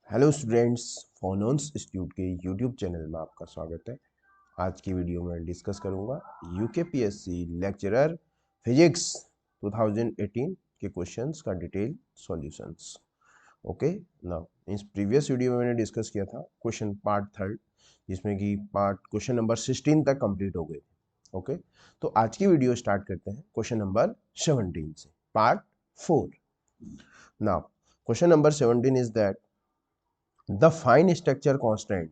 Hello students, फोनोन्स institute के YouTube channel में आपका स्वागत है। आज की वीडियो में डिस्कस करूंगा यूकेपीएससी लेक्चरर फिजिक्स 2018 के क्वेश्चंस का डिटेल सॉल्यूशंस। ओके, नाउ इस प्रीवियस वीडियो में मैंने डिस्कस किया था क्वेश्चन पार्ट थर्ड, जिसमें कि पार्ट क्वेश्चन नंबर 16 तक कंप्लीट हो गए। ओके, तो आज की वीडियो स्टार्ट करते हैं क्वेश्चन नंबर 17 से, part 4। Now question number 17 is that the fine structure constant,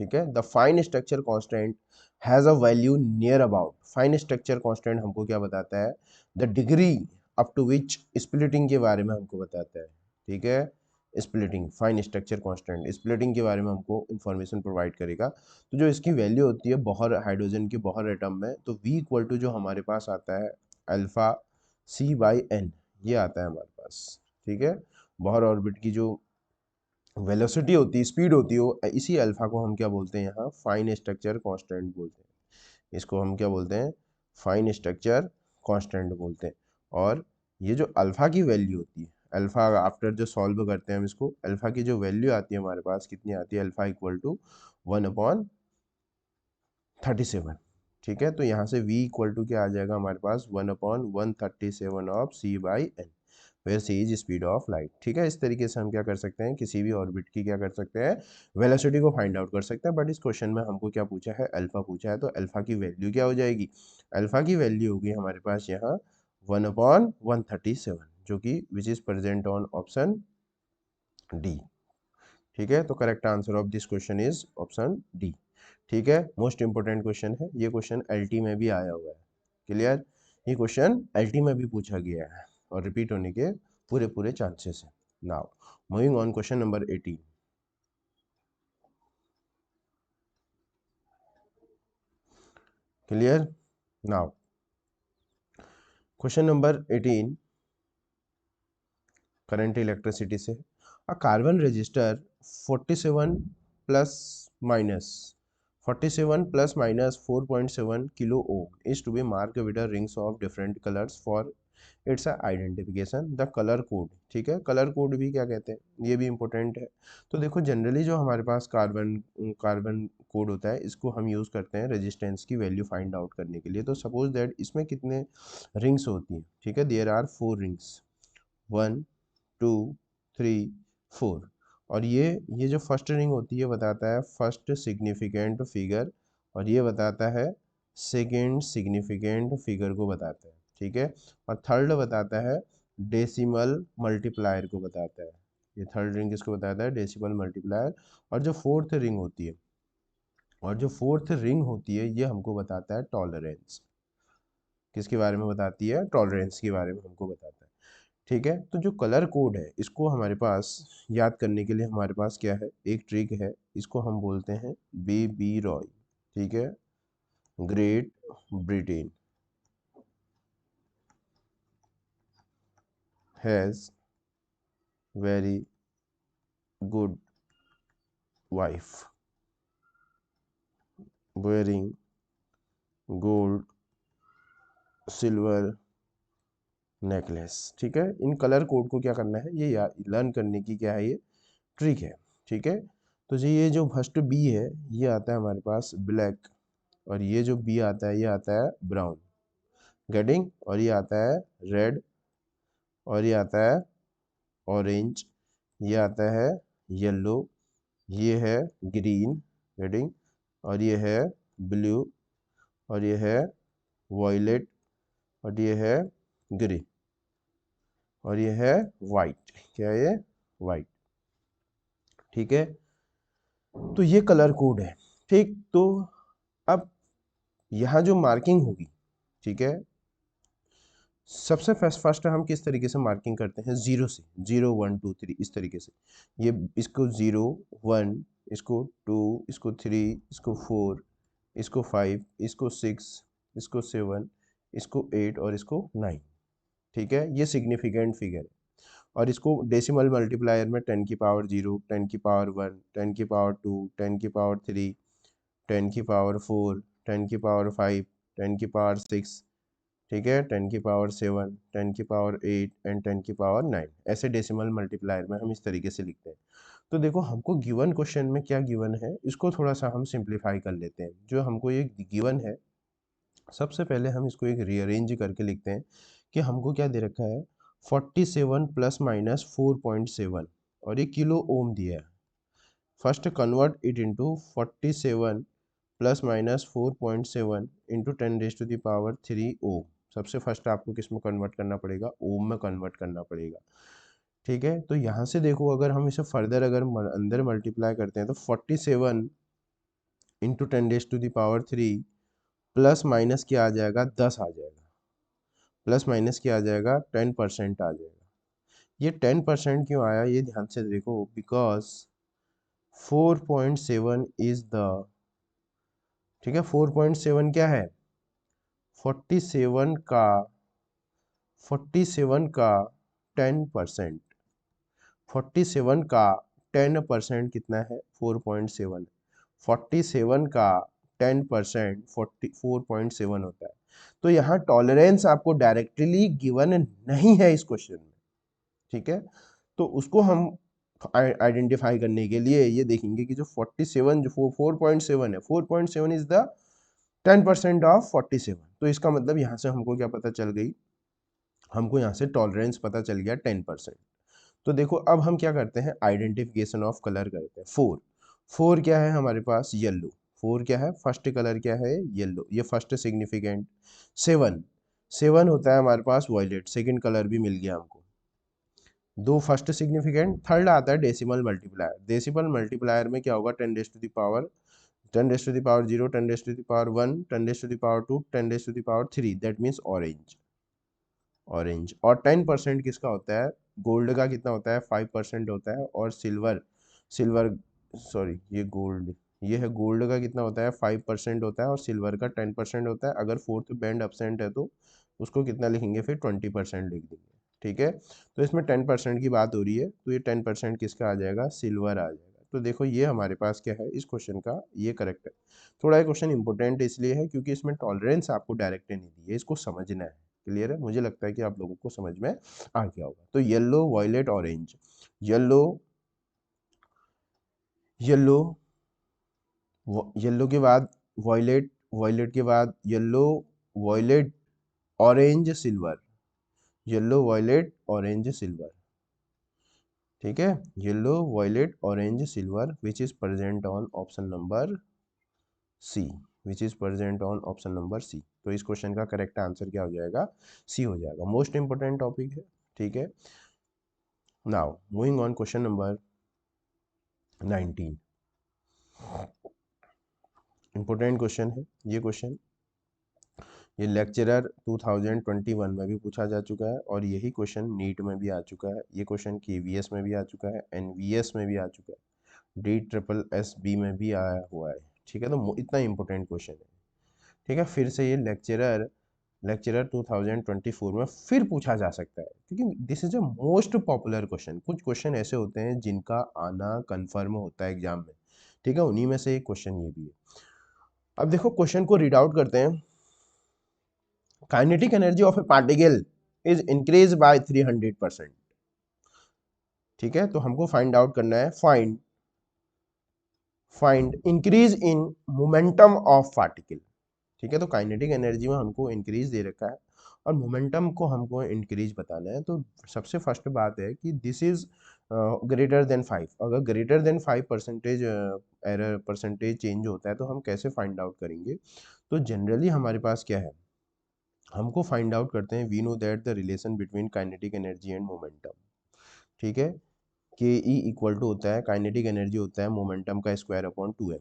ठीक है, the fine structure constant has a value near about. Fine structure constant हमको क्या बताता है? The degree up to which splitting के बारे में हमको बताता है। ठीक है, splitting, fine structure constant splitting के बारे में हमको इंफॉर्मेशन प्रोवाइड करेगा। तो जो इसकी वैल्यू होती है बॉहर हाइड्रोजन के बॉहर एटम में, तो V इक्वल टू जो हमारे पास आता है अल्फा C/n, ये आता है हमारे पास। ठीक है, बॉहर ऑर्बिट की जो वेलोसिटी होती है, स्पीड होती है, वो इसी अल्फा को हम क्या बोलते हैं? यहाँ फाइन स्ट्रक्चर कांस्टेंट बोलते हैं। इसको हम क्या बोलते हैं? फाइन स्ट्रक्चर कांस्टेंट बोलते हैं। और ये जो अल्फा की वैल्यू होती है, अल्फा आफ्टर जो सॉल्व करते हैं हम इसको, अल्फा की जो वैल्यू आती है हमारे पास, कितनी आती है? Alpha equal to 1/37। ठीक है, तो यहाँ से V इक्वल टू क्या आ जाएगा हमारे पास? 1/137 of C/n, where C is speed of light. ठीक है, इस तरीके से हम क्या कर सकते हैं? किसी भी ऑर्बिट की क्या कर सकते हैं? वेलोसिटी को फाइंड आउट कर सकते हैं। बट इस क्वेश्चन में हमको क्या पूछा है? अल्फा पूछा है, तो अल्फा की वैल्यू क्या हो जाएगी? अल्फा की वैल्यू होगी हमारे पास यहाँ 1/137, जो कि विच is present on option D. ठीक है, तो correct answer of this question is option D. ठीक है, मोस्ट इंपोर्टेंट क्वेश्चन है ये। क्वेश्चन एलटी में भी आया हुआ है। क्लियर? ये क्वेश्चन एलटी में भी पूछा गया है और रिपीट होने के पूरे पूरे चांसेस है। Now moving on, question number 18। Clear? Now question number 18 current electricity से। A carbon resistor 47 plus minus 47 plus minus 4.7 kilo ohm is to be marked with the rings of different colors for its identification the color code। ठीक है, colour code भी क्या कहते हैं, ये भी important है। तो देखो, जनरली जो हमारे पास कार्बन कार्बन कोड होता है, इसको हम यूज़ करते हैं रेजिस्टेंस की वैल्यू फाइंड आउट करने के लिए। तो सपोज दैट इसमें कितने रिंग्स होती हैं? ठीक है, देयर आर 4 रिंग्स, 1 2 3 4। और ये जो फर्स्ट रिंग होती है बताता है फर्स्ट सिग्निफिकेंट फिगर, और ये बताता है सेकेंड सिग्निफिकेंट फिगर को बताता है। ठीक है, और थर्ड बताता है डेसिमल मल्टीप्लायर को बताता है। ये थर्ड रिंग किसको बताता है? Decimal multiplier. और जो फोर्थ रिंग होती है, ये हमको बताता है टॉलरेंस। किसके बारे में बताती है? टॉलरेंस के बारे में हमको बताता है। ठीक है, तो जो कलर कोड है, इसको हमारे पास याद करने के लिए हमारे पास क्या है? एक ट्रिक है, इसको हम बोलते हैं बेबी रॉय। ठीक है, great Britain has very good wife wearing gold silver necklace. ठीक है, इन कलर कोड को क्या करना है? ये लर्न करने की क्या है? ये ट्रिक है। ठीक है, तो जी ये जो फर्स्ट बी है, ये आता है हमारे पास ब्लैक, और ये जो बी आता है, ये आता है ब्राउन, गेटिंग, और ये आता है रेड, और ये आता है ऑरेंज, ये आता है येलो, ये है ग्रीन, गेटिंग, और ये है ब्लू, और ये है वॉयलेट, और ये है ग्रे, और ये है वाइट। क्या है ये? वाइट। ठीक है, तो ये कलर कोड है। ठीक, तो अब यहाँ जो मार्किंग होगी, ठीक है, सबसे फर्स्ट हम किस तरीके से मार्किंग करते हैं? जीरो से, 0 1 2 3 इस तरीके से। ये इसको 0 1, इसको 2, इसको 3, इसको 4, इसको 5, इसको 6, इसको 7, इसको 8 और इसको 9। ठीक है, ये सिग्निफिकेंट फिगर है। और इसको डेसिमल मल्टीप्लायर में 10 की पावर 0, 10 की पावर 1, 10 की पावर 2, 10 की पावर 3, 10 की पावर 4, 10 की पावर 5, 10 की पावर 6, ठीक है, 10 की पावर 7, 10 की पावर 8 एंड 10 की पावर 9, ऐसे डेसिमल मल्टीप्लायर में हम इस तरीके से लिखते हैं। तो देखो हमको गिवन क्वेश्चन में क्या गिवन है, इसको थोड़ा सा हम सिंप्लीफाई कर लेते हैं। जो हमको ये गिवन है, सबसे पहले हम इसको एक रीअरेंज करके लिखते हैं कि हमको क्या दे रखा है, 47 प्लस माइनस 4.7 और ये किलो ओम दिया है। First convert it into 47 plus minus 4.7 into 10⁻³ ओम। सबसे फर्स्ट आपको किस में कन्वर्ट करना पड़ेगा, ओम में कन्वर्ट करना पड़ेगा। ठीक है, तो यहाँ से देखो अगर हम इसे फर्दर अगर अंदर मल्टीप्लाई करते हैं तो 47 इंटू 10⁻³ प्लस माइनस क्या आ जाएगा, 10 आ जाएगा। प्लस माइनस क्या आ जाएगा, 10% आ जाएगा। ये 10% क्यों आया, ये ध्यान से देखो, बिकॉज 4.7 इज द, ठीक है, 4.7 क्या है, 47 का 10%, 47 का 10% कितना है, 4.7। 47 का 10% 4.7 होता है। तो यहाँ टॉलरेंस आपको डायरेक्टली गिवन नहीं है इस क्वेश्चन में, ठीक है। तो उसको हम आइडेंटिफाई करने के लिए ये देखेंगे कि जो 47 जो 4.7 है, 4.7 इज द 10% ऑफ 47। तो इसका मतलब यहाँ से हमको क्या पता चल गई, हमको यहाँ से टॉलरेंस पता चल गया 10%। तो देखो अब हम क्या करते हैं, आइडेंटिफिकेशन ऑफ कलर करते हैं। 4 क्या है हमारे पास, येलो। 4 क्या है, फर्स्ट कलर क्या है, येलो, ये फर्स्ट सिग्निफिकेंट। 7 होता है हमारे पास वॉयलेट, सेकंड कलर भी मिल गया हमको। दो फर्स्ट सिग्निफिकेंट। थर्ड आता है डेसिमल मल्टीप्लायर। डेसिमल मल्टीप्लायर में क्या होगा, 10⁻⁻0, 10⁻⁻0, 10⁻⁻1, 10⁻⁻2, 10⁻⁻3, दैट मीन्स ऑरेंज। ऑरेंज। और 10% किसका होता है, गोल्ड का कितना होता है, 5% होता है। और सिल्वर, सिल्वर सॉरी ये गोल्ड, ये है गोल्ड का कितना होता है, 5% होता है। और सिल्वर का 10% होता है। अगर फोर्थ बैंड अपसेंट है तो उसको कितना लिखेंगे, फिर 20% लिख देंगे, ठीक है। तो इसमें 10% की बात हो रही है, तो ये 10% किसका आ जाएगा, सिल्वर आ जाएगा। तो देखो ये हमारे पास क्या है, इस क्वेश्चन का ये करेक्ट है। थोड़ा ये क्वेश्चन इंपॉर्टेंट इसलिए है क्योंकि इसमें टॉलरेंस आपको डायरेक्ट नहीं दी है, इसको समझना है। क्लियर है, मुझे लगता है कि आप लोगों को समझ में आ गया होगा। तो yellow, violet, orange. Yellow, yellow, yellow के बाद वॉयलेट, वॉयलेट के बाद yellow, violet, orange, silver. Yellow, violet, orange, silver, ठीक है। Yellow, violet, orange, silver which is present on option number C, which is present on option number C. तो इस question का correct answer क्या हो जाएगा, सी हो जाएगा। मोस्ट इंपोर्टेंट टॉपिक है, ठीक है। Now moving on, question number 19। Important question है ये क्वेश्चन। ये लेक्चरर 2021 में भी पूछा जा चुका है और यही क्वेश्चन नीट में भी आ चुका है। ये क्वेश्चन KVS में भी आ चुका है, NVS में भी आ चुका है, DSSB में भी आया हुआ है, ठीक है। तो इतना इंपॉर्टेंट क्वेश्चन है, ठीक है। फिर से ये लेक्चरर 2024 में फिर पूछा जा सकता है क्योंकि this is a most popular question. कुछ क्वेश्चन ऐसे होते हैं जिनका आना कन्फर्म होता है एग्जाम में, ठीक है। उन्हीं में से एक क्वेश्चन ये भी है। अब देखो क्वेश्चन को रीड आउट करते हैं। Kinetic energy of A particle is increase by 300%, ठीक है। तो हमको फाइंड आउट करना है, find increase in momentum of particle, ठीक है। तो काइनेटिक एनर्जी में हमको इंक्रीज दे रखा है और मोमेंटम को हमको इंक्रीज बताना है। तो सबसे फर्स्ट बात है कि दिस इज ग्रेटर देन 5। अगर greater than 5% error percentage change होता है तो हम कैसे फाइंड आउट करेंगे। तो जनरली हमारे पास क्या है, हमको फाइंड आउट करते हैं, we know that the relation between kinetic energy and momentum, ठीक है। के ई इक्वल टू होता है, काइनेटिक एनर्जी होता है मोमेंटम का स्क्वायर अपॉन 2m,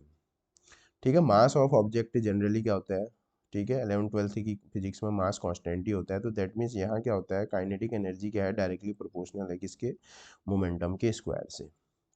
ठीक है। मास ऑफ ऑब्जेक्ट जनरली क्या होता है, ठीक है, 11th-12th की फिजिक्स में मास कांस्टेंट ही होता है। तो दैट मीन्स यहाँ क्या होता है, काइनेटिक एनर्जी क्या है, डायरेक्टली प्रोपोर्शनल है किसके, मोमेंटम के स्क्वायर से,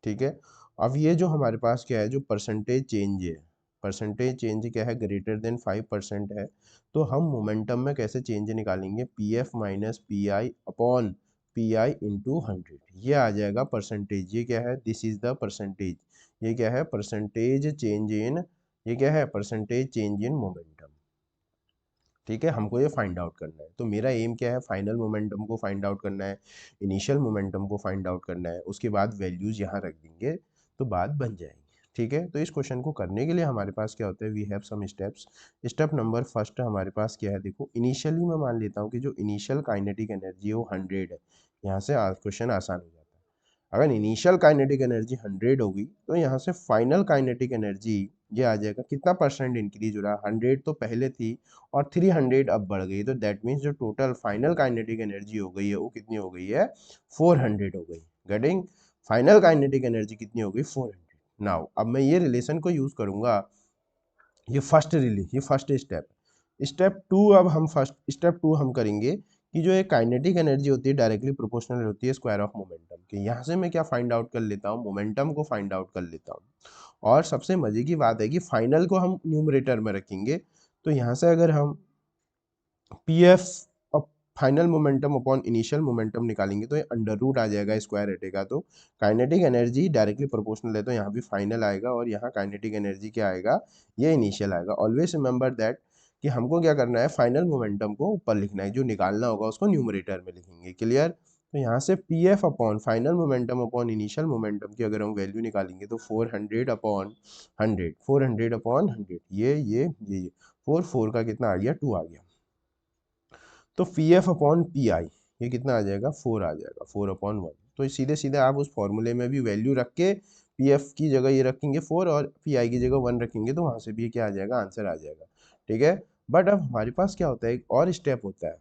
ठीक है। अब ये जो हमारे पास क्या है, जो परसेंटेज चेंज है, परसेंटेज चेंज क्या है, ग्रेटर देन 5% है। तो हम मोमेंटम में कैसे चेंज निकालेंगे, PF minus PI upon PI into 100, ये आ जाएगा परसेंटेज। ये क्या है, दिस इज द परसेंटेज, ये क्या है, परसेंटेज चेंज इन, ये क्या है, परसेंटेज चेंज इन मोमेंटम, ठीक है, हमको ये फाइंड आउट करना है। तो मेरा एम क्या है, फाइनल मोमेंटम को फाइंड आउट करना है, इनिशियल मोमेंटम को फाइंड आउट करना है, उसके बाद वैल्यूज यहाँ रख देंगे तो बात बन जाएगी। ठीक है, तो इस क्वेश्चन को करने के लिए हमारे पास क्या होता है, we have some steps. Step number first हमारे पास क्या है, देखो इनिशियली मैं मान लेता हूँ कि जो इनिशियल काइनेटिक एनर्जी है वो 100 है। यहाँ से क्वेश्चन आसान हो जाता है। अगर इनिशियल काइनेटिक एनर्जी 100 होगी तो यहाँ से फाइनल काइनेटिक एनर्जी ये आ जाएगा, कितना परसेंट इंक्रीज हो रहा है, 100 तो पहले थी और 300 अब बढ़ गई, तो दैट मीन्स जो टोटल फाइनल काइनेटिक एनर्जी हो गई है वो कितनी हो गई है, 400 हो गई। गेटिंग, फाइनल काइनेटिक एनर्जी कितनी हो गई, 400। नाउ अब मैं ये रिलेशन को यूज करूंगा, ये फर्स्ट स्टेप। स्टेप टू, अब हम फर्स्ट स्टेप टू हम करेंगे कि जो एक काइनेटिक एनर्जी होती है डायरेक्टली प्रोपोर्शनल होती है स्क्वायर ऑफ मोमेंटम के। यहाँ से मैं क्या फाइंड आउट कर लेता हूँ, मोमेंटम को फाइंड आउट कर लेता हूँ। और सबसे मजे की बात है कि फाइनल को हम न्यूमरेटर में रखेंगे, तो यहाँ से अगर हम P F final momentum upon initial momentum निकालेंगे तो ये अंडर रूट आ जाएगा, स्क्वायर हटेगा, तो काइनेटिक एनर्जी डायरेक्टली प्रोपोर्शनल है तो यहाँ भी फाइनल आएगा और यहाँ काइनेटिक एनर्जी क्या आएगा, ये इनिशियल आएगा। ऑलवेज रिमेंबर दैट कि हमको क्या करना है, फाइनल मोमेंटम को ऊपर लिखना है, जो निकालना होगा उसको न्यूमरेटर में लिखेंगे। क्लियर, तो यहाँ से P F upon final momentum upon initial momentum की अगर हम वैल्यू निकालेंगे तो 400 अपॉन 100, 400 अपॉन 100, ये 4 का कितना आ गया, 2 आ गया। तो P F upon P I ये कितना आ जाएगा, 4 आ जाएगा, 4/1। तो सीधे सीधे आप उस फॉर्मूले में भी वैल्यू रख के पी एफ की जगह ये रखेंगे 4 और पी आई की जगह 1 रखेंगे तो वहां से भी क्या आ जाएगा, आंसर आ जाएगा। ठीक है, बट अब हमारे पास क्या होता है, एक और स्टेप होता है।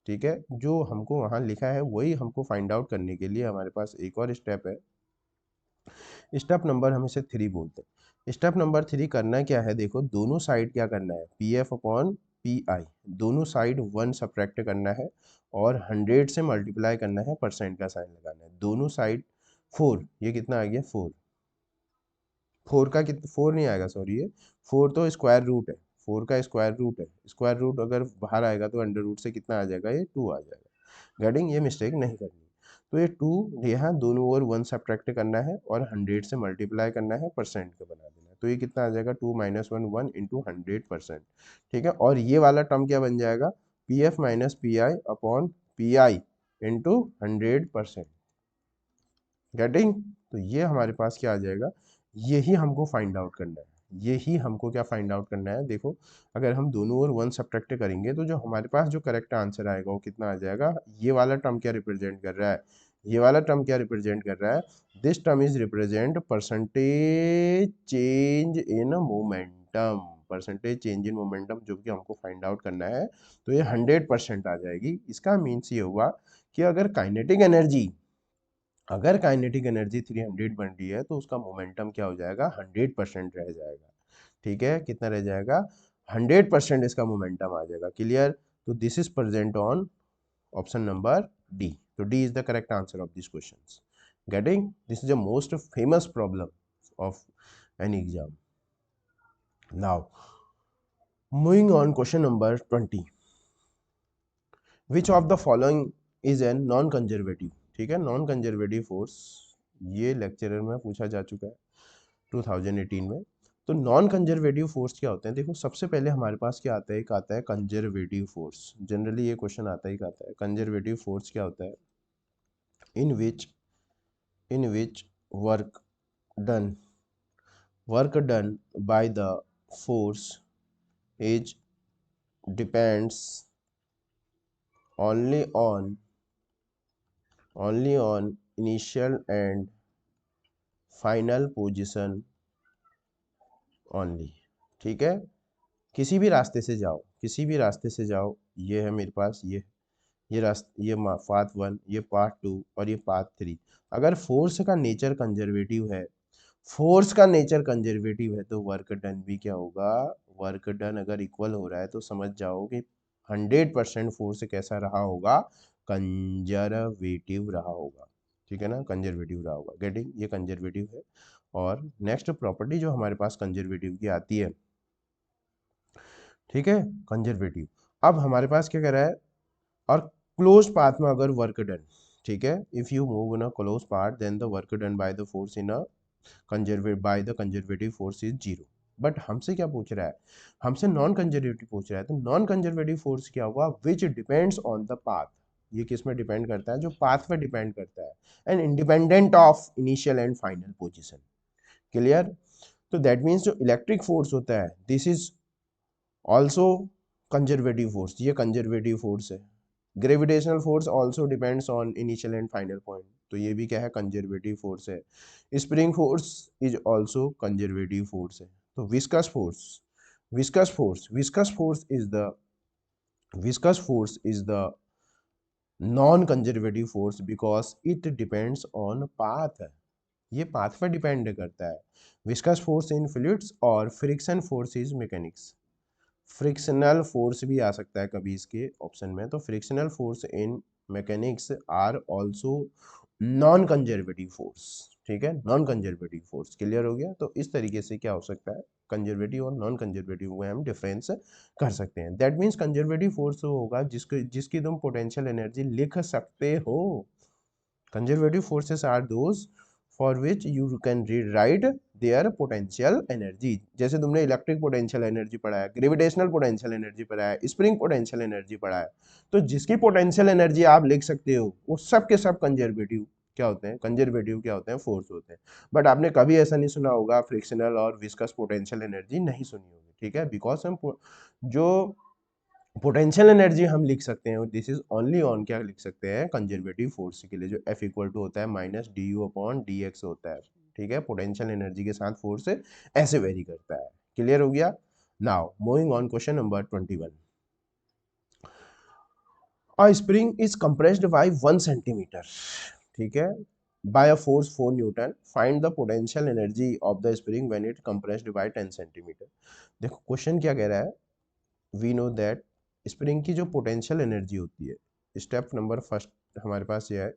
ठीक है, जो हमको वहां लिखा है वही हमको फाइंड आउट करने के लिए हमारे पास एक और स्टेप है। स्टेप नंबर हम इसे 3 बोलते हैं। स्टेप नंबर 3 करना क्या है, देखो दोनों साइड क्या करना है, P F upon P I, दोनों साइड 1 सब्ट्रैक्ट करना है और 100 से मल्टीप्लाई करना है, परसेंट का साइन लगाना है। दोनों साइड 4, ये कितना आ गया, 4, 4 का कितना, 4 नहीं आएगा सॉरी, ये 4 तो स्क्वायर रूट है, 4 का स्क्वायर रूट है, स्क्वायर रूट अगर बाहर आएगा तो अंडर रूट से कितना आ जाएगा, ये 2 आ जाएगा। गेटिंग, ये मिस्टेक नहीं करनी। तो ये 2 यहाँ दोनों ओर 1 सब्ट्रैक्ट करना है और 100 से मल्टीप्लाई करना है, परसेंट का बना देना है। तो ये कितना आ जाएगा, 2 - 1 1 इंटू 100%। ठीक है, और ये वाला टर्म क्या बन जाएगा, P F minus P I upon P I into 100%। Getting, तो ये हमारे पास क्या आ जाएगा, यही हमको फाइंड आउट करना है। यही हमको क्या फाइंड आउट करना है, देखो अगर हम दोनों ओर 1 सब्ट्रैक्ट करेंगे तो जो हमारे पास जो करेक्ट आंसर आएगा वो कितना आ जाएगा, ये वाला टर्म क्या रिप्रेजेंट कर रहा है, ये वाला टर्म क्या रिप्रेजेंट कर रहा है, this term is represent percentage change in momentum, percentage change in momentum जो कि हमको फाइंड आउट करना है। तो ये 100% आ जाएगी। इसका मीन्स ये हुआ कि अगर काइनेटिक एनर्जी 300 बन रही है तो उसका मोमेंटम क्या हो जाएगा, 100% रह जाएगा। ठीक है, कितना रह जाएगा, 100% इसका मोमेंटम आ जाएगा। क्लियर, तो this is present on option number D. तो D is the correct answer of this question. Getting, this is the most famous problem of an exam. Now moving on, question number 20, which of the following is an non conservative. ठीक है, non conservative force, ये lecturer में पूछा जा चुका है 2018 में। तो नॉन कंजर्वेटिव फोर्स क्या होते हैं, देखो सबसे पहले हमारे पास क्या आता है, एक आता है कंजर्वेटिव फोर्स। जनरली ये क्वेश्चन आता ही आता है, कंजर्वेटिव फोर्स क्या होता है, in which work done by the force is depends only on initial and final position only। ठीक है, किसी भी रास्ते से जाओ, किसी भी रास्ते से जाओ, ये है मेरे पास ये रास्ता, ये पाथ 1, ये पाथ 2 और ये पाथ 3। अगर फोर्स का नेचर कंजर्वेटिव है, फोर्स का नेचर कंजर्वेटिव है तो वर्क डन भी क्या होगा, वर्क डन अगर इक्वल हो रहा है तो समझ जाओ कि 100% फोर्स कैसा रहा होगा, कंजर्वेटिव रहा होगा। ठीक है ना, कंजर्वेटिव रहा होगा। गेटिंग, ये कंजर्वेटिव है। और नेक्स्ट प्रॉपर्टी जो हमारे पास कंजर्वेटिव की आती है, ठीक है, कंजर्वेटिव। अब हमारे पास क्या कह रहा है, और क्लोज पाथ में अगर वर्क डन, ठीक है, if you move in a close path then the work done by the force in a conservative by the conservative force is 0। But हमसे क्या पूछ रहा है, हमसे नॉन कंजर्वेटिव पूछ रहा है। तो नॉन कंजर्वेटिव फोर्स क्या होगा, which depends on the path, ये किस में डिपेंड करता है, जो पाथ पे डिपेंड करता है, and independent of initial and final position. Clear. तो दैट मीन्स जो इलेक्ट्रिक फोर्स होता है, this is also conservative force, ये कंजर्वेटिव फोर्स है। Gravitational force also depends on initial and final point, तो ये भी क्या है, कंजर्वेटिव फोर्स है। Spring force is also conservative force है। तो viscous force, viscous force is the, viscous force is the non conservative force because it depends on path, ये path पर डिपेंड करता है। विस्कस फोर्स इन फ्लूइड्स और friction force is mechanics. Frictional force भी आ सकता है कभी इसके ऑप्शन में, तो frictional force in mechanics are also non conservative force, ठीक है, नॉन कंजर्वेटिव फोर्स। क्लियर हो गया। तो इस तरीके से क्या हो सकता है, कंजर्वेटिव और नॉन कंजर्वेटिव में हम डिफरेंस कर सकते हैं। दैट मीन्स कंजर्वेटिव फोर्स होगा जिसकी तुम पोटेंशियल एनर्जी लिख सकते हो। Conservative forces are those for which you can rewrite their potential energy। जैसे तुमने इलेक्ट्रिक पोटेंशियल एनर्जी पढ़ा है, ग्रेविटेशनल पोटेंशियल एनर्जी पढ़ा है, स्प्रिंग पोटेंशियल एनर्जी पढ़ा है, तो जिसकी पोटेंशियल एनर्जी आप लिख सकते हो वो सब के सब कंजर्वेटिव क्या होते हैं, कंजर्वेटिव क्या होते हैं, फोर्स होते हैं। बट आपने कभी ऐसा नहीं सुना होगा फ्रिक्शनल और विस्कस पोटेंशियल एनर्जी नहीं सुनी होगी, ठीक है, बिकॉज हम जो पोटेंशियल एनर्जी हम लिख सकते हैं दिस इज ओनली ऑन क्या लिख सकते हैं, कंजर्वेटिव फोर्स के लिए, जो F इक्वल टू होता है minus D upon D x होता है, ठीक है। पोटेंशियल एनर्जी के साथ फोर्स ऐसे वेरी करता है। क्लियर हो गया। Now moving on question number 21। A spring is compressed by 1 centimetre, ठीक है, by a force 4 newton, find the potential energy of the spring when it compressed by 10 centimetre. देखो क्वेश्चन क्या कह रहा है, वी नो दैट स्प्रिंग की जो potential energy होती है, स्टेप नंबर फर्स्ट हमारे पास ये है,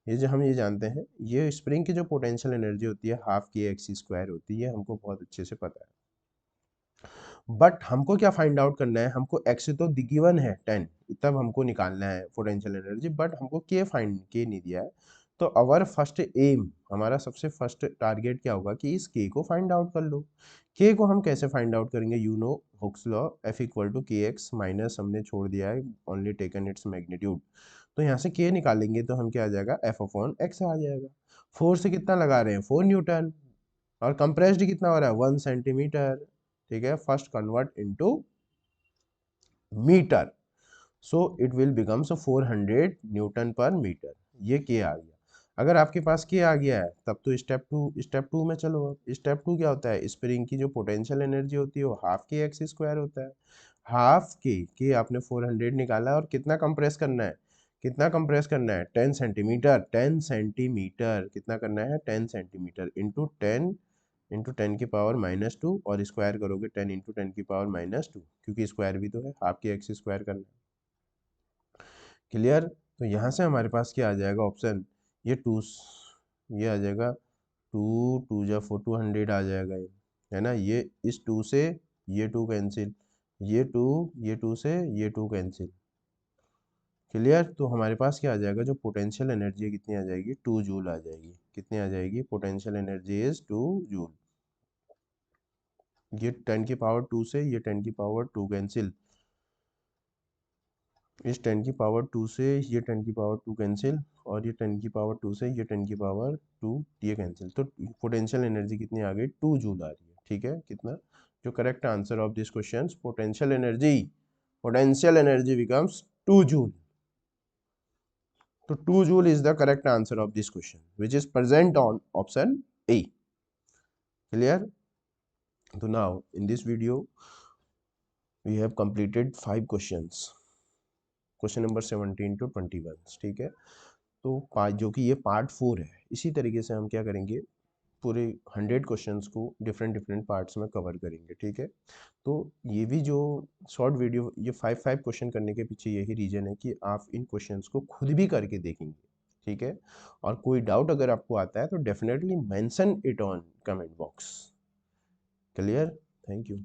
ये जो हम ये जानते हैं, ये स्प्रिंग की जो पोटेंशियल एनर्जी होती है हाफ के एक्स स्क्वायर होती है, हमको बहुत अच्छे से पता है। बट हमको क्या फाइंड आउट करना है, हमको एक्स तो गिवन है 10, तब हमको निकालना है पोटेंशियल एनर्जी, बट हमको के नहीं दिया है। तो अवर फर्स्ट एम, हमारा सबसे फर्स्ट टारगेट क्या होगा कि इस के को फाइंड आउट कर लो। के को हम कैसे फाइंड आउट करेंगे, you know Hooke's law, F equal to k x minus हमने छोड़ दिया है, ओनली टेकन इट्स मैग्नीट्यूड। तो यहाँ से के निकालेंगे तो हम क्या आ जाएगा, एफ अपॉन एक्स आ जाएगा। फोर्स से कितना लगा रहे हैं, 4 न्यूटन, और कंप्रेस्ड कितना हो रहा है, 1 सेंटीमीटर, ठीक है। First convert into metre, so it will becomes 400 newton per metre, ये के आ गया। अगर आपके पास के आ गया है तब तो स्टेप टू में चलो। अब स्टेप टू क्या होता है, स्प्रिंग की जो पोटेंशियल एनर्जी होती है वो हाफ के एक्स स्क्वायर होता है। हाफ के आपने 400 निकाला, और कितना कंप्रेस करना है, कितना कंप्रेस करना है, 10 सेंटीमीटर, 10 सेंटीमीटर कितना करना है, 10 सेंटीमीटर इंटू टेन की पावर -2, और स्क्वायर करोगे 10 इंटू 10 की पावर -2, क्योंकि स्क्वायर भी तो है, हाफ के एक्स स्क्वायर करना है। क्लियर। तो यहाँ से हमारे पास क्या आ जाएगा ऑप्शन, ये टू, ये आ जाएगा 2 2 जा 4, 200 आ जाएगा ये, है ना। ये इस 2 से ये 2 कैंसिल, ये 2 से ये 2 कैंसिल। क्लियर। तो हमारे पास क्या आ जाएगा, जो पोटेंशियल एनर्जी है कितनी आ जाएगी, 2 जूल आ जाएगी। कितनी आ जाएगी, पोटेंशियल एनर्जी इज 2 जूल। ये 10 की पावर 2 से ये 10 की पावर 2 कैंसिल, इस 10 की पावर 2 से ये 10 की पावर 2 कैंसिल, और ये 10 की पावर 2 से ये 10 की पावर 2 ये कैंसिल। तो पोटेंशियल एनर्जी कितनी आ गई, 2 जूल आ रही है, ठीक है। कितना, जो correct answer of this question, potential energy becomes 2 joule. तो 2 joule is the correct answer of this question which is present on option A. Clear. तो now in this video we have completed 5 questions, question number 17 to 21, ठीक है। तो जो कि ये part 4 है, इसी तरीके से हम क्या करेंगे, पूरे 100 क्वेश्चंस को डिफरेंट डिफरेंट पार्ट्स में कवर करेंगे, ठीक है। तो ये भी जो शॉर्ट वीडियो, ये 5 क्वेश्चन करने के पीछे यही रीजन है कि आप इन क्वेश्चंस को खुद भी करके देखेंगे, ठीक है। और कोई डाउट अगर आपको आता है तो definitely mention it on comment box. Clear. Thank you.